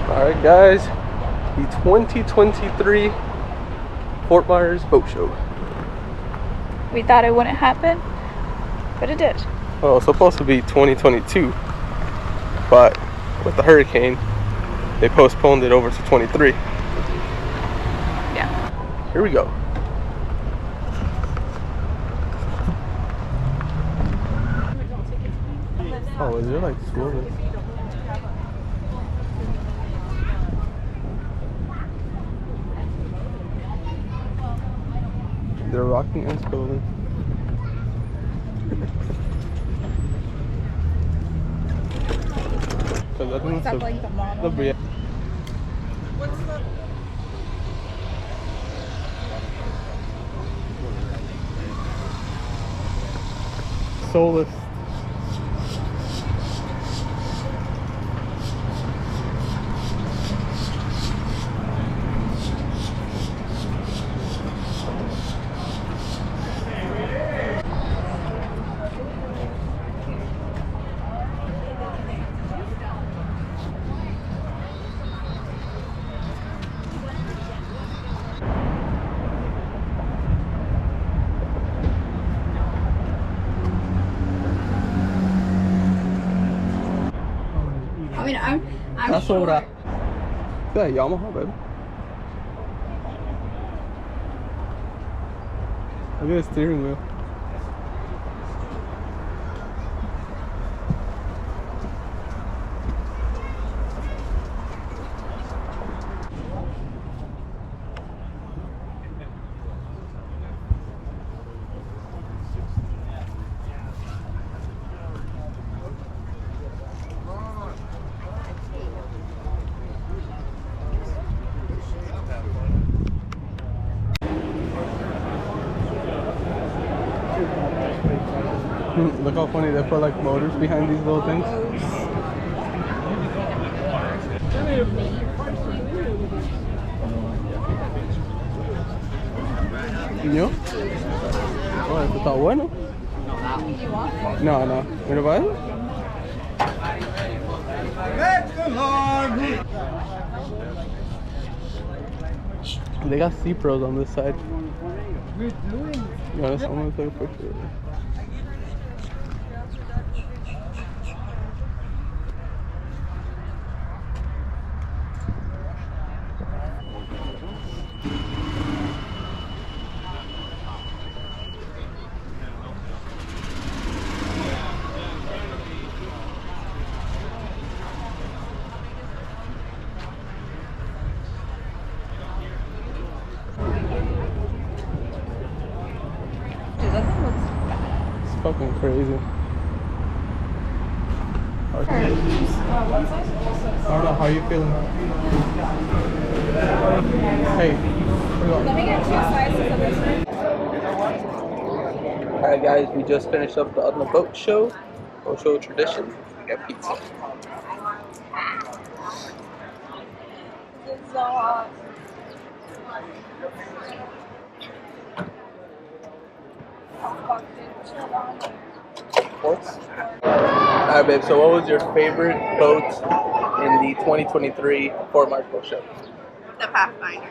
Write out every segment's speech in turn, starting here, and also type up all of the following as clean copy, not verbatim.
Alright guys, the 2023 Fort Myers Boat Show. We thought it wouldn't happen, but it did. Well, it's supposed to be 2022, but with the hurricane, they postponed it over to 23. Yeah. Here we go. Oh, is there like swimming? They're rocking and spilling. Because I think it's the bread. What's the Soulless. I mean, I'm That's sure. what yeah, Yamaha, baby. Look at the steering wheel. Look how funny they put like motors behind these little things. ¿No? Oh, esto está bueno. No, no. ¿Mira para eso? They got C-Pros on this side. Yeah, I'm gonna take a picture of it. It's fucking crazy. I don't know, how are you feeling? Hey, Let me get 2 slices of this. alright guys, we just finished up the other boat show tradition. We got pizza. This is so hot. Alright babe, so what was your favorite boat in the 2023 Fort Myers Boat Show? the Pathfinder?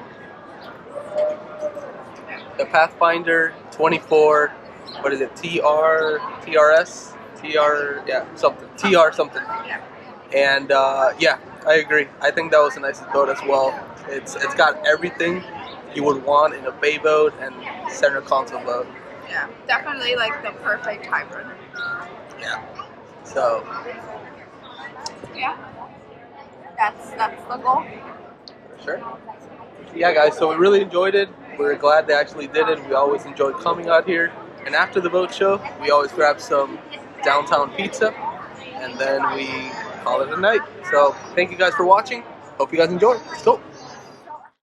The Pathfinder 24, what is it, TRS? TR something. Yeah. And yeah, I agree. I think that was the nicest boat as well. It's got everything you would want in a bay boat and center console boat. Yeah. Definitely like the perfect hybrid. Yeah. So Yeah. That's the goal. sure. Yeah, guys. So we really enjoyed it. We're glad they actually did it. We always enjoyed coming out here. And after the boat show, we always grab some downtown pizza, and then we call it a night. So thank you guys for watching. Hope you guys enjoy. Let's go.